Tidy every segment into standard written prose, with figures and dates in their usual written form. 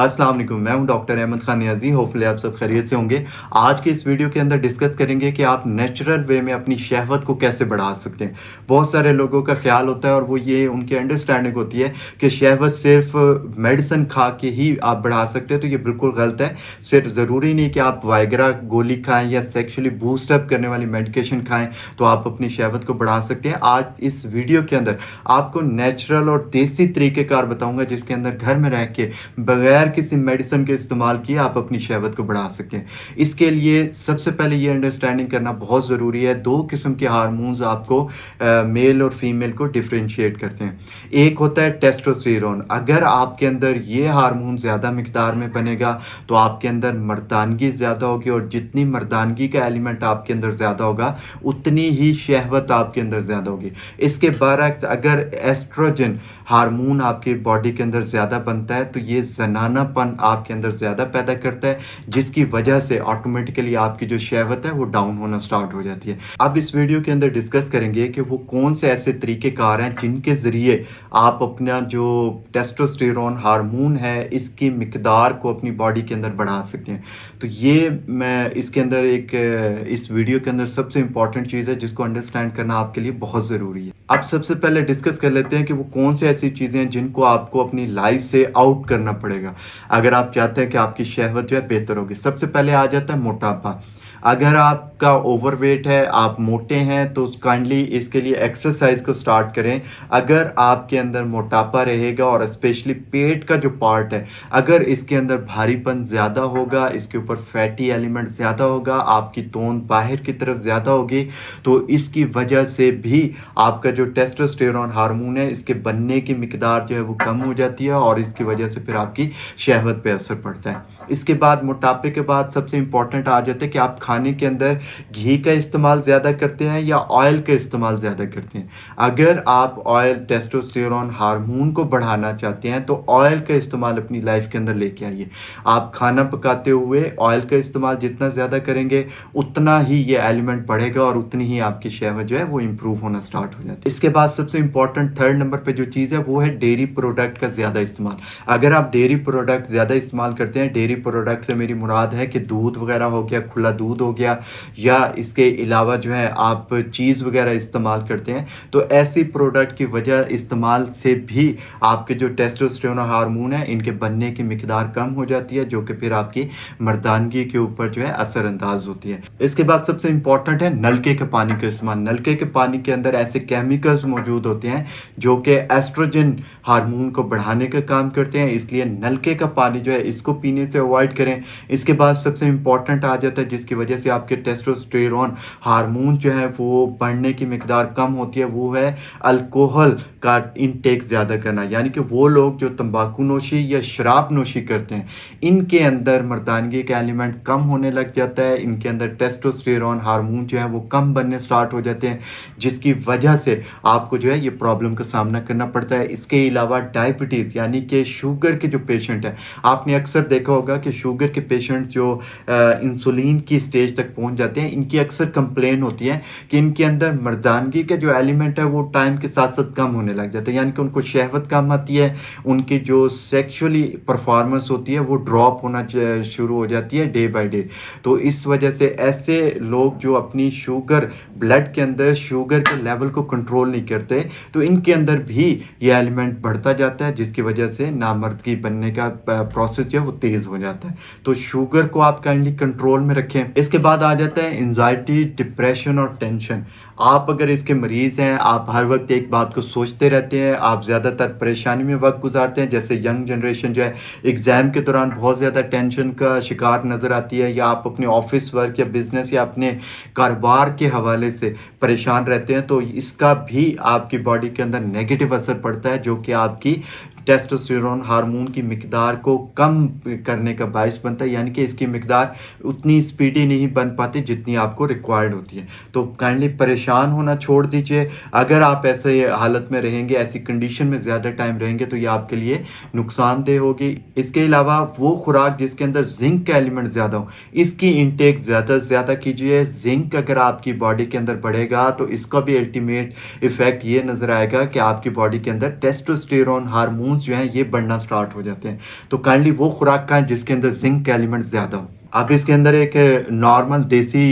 अस्सलाम वालेकुम। मैं हूं डॉक्टर अहमद खान नियाज़ी। होपफुली आप सब खैरियत से होंगे। आज के इस वीडियो के अंदर डिस्कस करेंगे कि आप नेचुरल वे में अपनी शहवत को कैसे बढ़ा सकते हैं। बहुत सारे लोगों का ख्याल होता है और वो ये उनकी अंडरस्टैंडिंग होती है कि शहवत सिर्फ मेडिसिन खा के ही आप बढ़ा सकते हैं, तो ये बिल्कुल गलत है। सिर्फ ज़रूरी नहीं कि आप वाइग्रा गोली खाएं या सेक्सुअली बूस्टअप करने वाली मेडिकेशन खाएं तो आप अपनी शहवत को बढ़ा सकते हैं। आज इस वीडियो के अंदर आपको नेचुरल और देसी तरीक़ेकार बताऊंगा जिसके अंदर घर में रह के बगैर किसी मेडिसिन के इस्तेमाल किए आप अपनी शहवत को बढ़ा सकें। इसके लिए सबसे पहले ये अंडरस्टैंडिंग करना बहुत ज़रूरी है। दो किस्म के हार्मोन्स आपको मेल और फीमेल को डिफरेंशिएट करते हैं। एक होता है टेस्टोस्टेरोन। अगर आपके अंदर ये हार्मोन ज़्यादा मिकदार में बनेगा तो आपके अंदर मर्दानगी ज़्यादा होगी, और जितनी मर्दानगी का एलिमेंट आपके अंदर ज़्यादा होगा उतनी ही शहवत आपके अंदर ज़्यादा होगी। इसके बरअक्स अगर एस्ट्रोजन हार्मोन आपकी बॉडी के अंदर ज़्यादा बनता है तो ये जनानापन आपके अंदर ज़्यादा पैदा करता है, जिसकी वजह से ऑटोमेटिकली आपकी जो शहवत है वो डाउन होना स्टार्ट हो जाती है। अब इस वीडियो के अंदर डिस्कस करेंगे कि वो कौन से ऐसे तरीक़ेकार हैं जिनके ज़रिए आप अपना जो टेस्टोस्टेरोन हार्मोन है इसकी मिकदार को अपनी बॉडी के अंदर बढ़ा सकते हैं। तो ये मैं इसके अंदर इस वीडियो के अंदर सबसे इंपॉर्टेंट चीज़ है जिसको अंडरस्टैंड करना आपके लिए बहुत ज़रूरी है। अब सबसे पहले डिस्कस कर लेते हैं कि वो कौन से ऐसी चीज़ें हैं जिनको आपको अपनी लाइफ से आउट करना पड़ेगा अगर आप चाहते हैं कि आपकी शहवत जो है बेहतर होगी। सबसे पहले आ जाता है मोटापा। अगर आपका ओवरवेट है, आप मोटे हैं, तो काइंडली इसके लिए एक्सरसाइज को स्टार्ट करें। अगर आपके अंदर मोटापा रहेगा और स्पेशली पेट का जो पार्ट है अगर इसके अंदर भारीपन ज़्यादा होगा, इसके ऊपर फैटी एलिमेंट ज़्यादा होगा, आपकी तोंद बाहर की तरफ ज़्यादा होगी, तो इसकी वजह से भी आपका जो टेस्टोस्टेरोन हार्मोन है इसके बनने की मिकदार जो है वो कम हो जाती है और इसकी वजह से फिर आपकी शहवत पे असर पड़ता है। इसके बाद मोटापे के बाद सबसे इंपॉर्टेंट आ जाता है कि आप खाने के अंदर घी का इस्तेमाल ज़्यादा करते हैं या ऑयल का इस्तेमाल ज़्यादा करते हैं। अगर आप ऑयल टेस्टोस्टेरोन हार्मोन को बढ़ाना चाहते हैं तो ऑयल का इस्तेमाल अपनी लाइफ के अंदर लेके आइए। आप खाना पकाते हुए ऑयल का इस्तेमाल जितना ज़्यादा करेंगे उतना ही ये एलिमेंट बढ़ेगा और उतनी ही आपकी शहवत जो है वो इम्प्रूव होना स्टार्ट हो जाती है। इसके बाद सबसे इंपॉर्टेंट थर्ड नंबर पे जो चीज़ है वो है डेयरी प्रोडक्ट का ज़्यादा इस्तेमाल। अगर आप डेयरी प्रोडक्ट ज़्यादा इस्तेमाल करते हैं, डेयरी प्रोडक्ट से मेरी मुराद है कि दूध वगैरह हो गया, खुला दूध हो गया, या इसके अलावा जो है आप चीज़ वगैरह इस्तेमाल करते हैं, तो ऐसी प्रोडक्ट की वजह इस्तेमाल से भी आपके जो टेस्टोस्टेरोन हार्मोन है इनके बनने की मिकदार कम हो जाती है, जो कि फिर आपकी मर्दानगी के ऊपर जो है असरअंदाज होती है। इसके बाद सबसे इंपॉर्टेंट है नलके के पानी का इस्तेमाल। नलके के पानी के अंदर ऐसे केमिकल्स मौजूद होते हैं जो कि एस्ट्रोजन हार्मोन को बढ़ाने का काम करते हैं, इसलिए नलके का पानी जो है इसको पीने से अवॉइड करें। इसके बाद सबसे इंपॉर्टेंट आ जाता है जिसकी वजह से आपके टेस्टोस्टेरोन हार्मोन जो है वो बढ़ने की मिकदार कम होती है, वो है अल्कोहल का इनटेक ज़्यादा करना। यानी कि वो लोग जो तंबाकू नोशी या शराब नोशी करते हैं इनके अंदर मर्दानगी का एलिमेंट कम होने लग जाता है, इनके अंदर टेस्टोस्टेरोन हार्मोन जो है वो कम बनने स्टार्ट हो जाते हैं, जिसकी वजह से आपको जो है ये प्रॉब्लम का सामना करना पड़ता है। इसके अलावा डायबिटीज़ यानी कि शुगर के जो पेशेंट हैं, आपने अक्सर देखा होगा कि शुगर के पेशेंट जो इंसुलिन की स्टेज तक पहुंच जाते हैं, इनकी अक्सर कंप्लेन होती है कि इनके अंदर मर्दानगी का जो एलिमेंट है वो टाइम के साथ साथ कम होने लग जाता है, यानी कि उनको शहवत कम आती है, उनकी जो सेक्सुअली परफॉर्मेंस होती है वो ड्रॉप होना शुरू हो जाती है डे बाय डे। तो इस वजह से ऐसे लोग जो अपनी शुगर ब्लड के अंदर शुगर के लेवल को कंट्रोल नहीं करते तो इनके अंदर भी ये एलिमेंट बढ़ता जाता है, जिसकी वजह से नामर्दगी बनने का प्रोसेस जो है वो तेज़ हो जाता है। तो शुगर को आप काइंडली कंट्रोल में रखें। इसके बाद आ जाता है एंजाइटी, डिप्रेशन और टेंशन। आप अगर इसके मरीज़ हैं, आप हर वक्त एक बात को सोचते रहते हैं, आप ज़्यादातर परेशानी में वक्त गुजारते हैं, जैसे यंग जनरेशन जो है एग्ज़ाम के दौरान बहुत ज़्यादा टेंशन का शिकार नज़र आती है, या आप अपने ऑफिस वर्क या बिज़नेस या अपने कारोबार के हवाले से परेशान रहते हैं, तो इसका भी आपकी बॉडी के अंदर नेगेटिव असर पड़ता है, जो कि आपकी टेस्टोस्टेरोन हार्मोन की मिकदार को कम करने का बायस बनता है, यानी कि इसकी मिकदार उतनी स्पीडी नहीं बन पाती जितनी आपको रिक्वायर्ड होती है। तो काइंडली परेशान परेशान होना छोड़ दीजिए। अगर आप ऐसे हालत में रहेंगे, ऐसी कंडीशन में ज़्यादा टाइम रहेंगे तो ये आपके लिए नुकसानदेह होगी। इसके अलावा वो खुराक जिसके अंदर ज़िंक का एलिमेंट ज़्यादा हो, इसकी इंटेक ज़्यादा से ज़्यादा कीजिए। ज़िंक अगर आपकी बॉडी के अंदर बढ़ेगा तो इसका भी अल्टीमेट इफ़ेक्ट ये नज़र आएगा कि आपकी बॉडी के अंदर टेस्टोस्टेरोन हार्मोन्स जो हैं ये बढ़ना स्टार्ट हो जाते हैं। तो काइंडली वो खुराक खाएँ जिसके अंदर ज़िंक का एलिमेंट ज़्यादा हो। अब इसके अंदर एक नॉर्मल देसी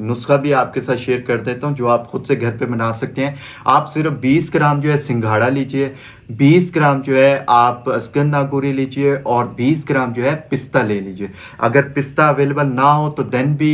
नुस्खा भी आपके साथ शेयर कर देता हूँ जो आप खुद से घर पे बना सकते हैं। आप सिर्फ 20 ग्राम जो है सिंघाड़ा लीजिए, 20 ग्राम जो है आप अस्कन नागौरी लीजिए और 20 ग्राम जो है पिस्ता ले लीजिए। अगर पिस्ता अवेलेबल ना हो तो देन भी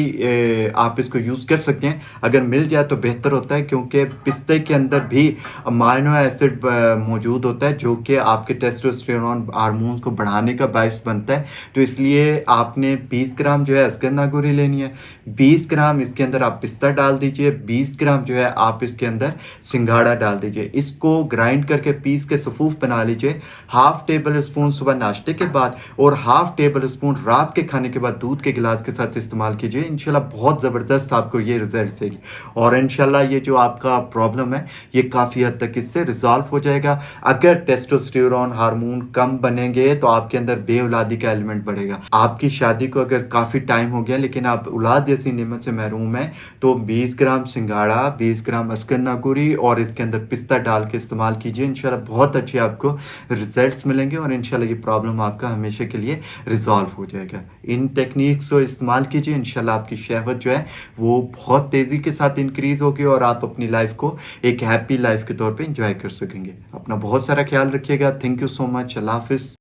आप इसको यूज़ कर सकते हैं। अगर मिल जाए तो बेहतर होता है क्योंकि पिस्ते के अंदर भी अमाइनो एसिड मौजूद होता है जो कि आपके टेस्टोस्टेरोन हार्मोन्स को बढ़ाने का बायस बनता है। तो इसलिए आपने 20 ग्राम जो है अस्कन नागौरी लेनी है, 20 ग्राम इसके अंदर आप पिस्ता डाल दीजिए, 20 ग्राम जो है आप इसके अंदर सिंघाड़ा डाल दीजिए। इसको ग्राइंड करके पीस के सफूफ बना लीजिए। हाफ टेबल स्पून सुबह नाश्ते के बाद और हाफ टेबल स्पून रात के खाने के बाद दूध के गिलास के साथ इस्तेमाल कीजिए। इंशाल्लाह बहुत ज़बरदस्त आपको ये रिजल्ट देगी और इंशाल्लाह ये जो आपका प्रॉब्लम है ये काफ़ी हद तक इससे रिजॉल्व हो जाएगा। अगर टेस्टोस्टेरोन हार्मोन कम बनेंगे तो आपके अंदर बेऔलादी का एलिमेंट बढ़ेगा। आपकी शादी को अगर काफ़ी टाइम हो गया लेकिन आप औलाद जैसी नेमत से महरूम हैं तो 20 ग्राम सिंघाड़ा, 20 ग्राम अस्कन नागौरी और इसके अंदर पिस्ता डाल के इस्तेमाल कीजिए। इंशाल्लाह बहुत अच्छे आपको रिजल्ट्स मिलेंगे और इंशाल्लाह ये प्रॉब्लम आपका हमेशा के लिए रिजॉल्व हो जाएगा। इन टेक्निक्स को इस्तेमाल कीजिए, इंशाल्लाह आपकी शहवत जो है वो बहुत तेज़ी के साथ इंक्रीज़ होगी और आप अपनी लाइफ को एक हैप्पी लाइफ के तौर पे एंजॉय कर सकेंगे। अपना बहुत सारा ख्याल रखिएगा। Thank you so much. अल्लाह हाफ़िज़।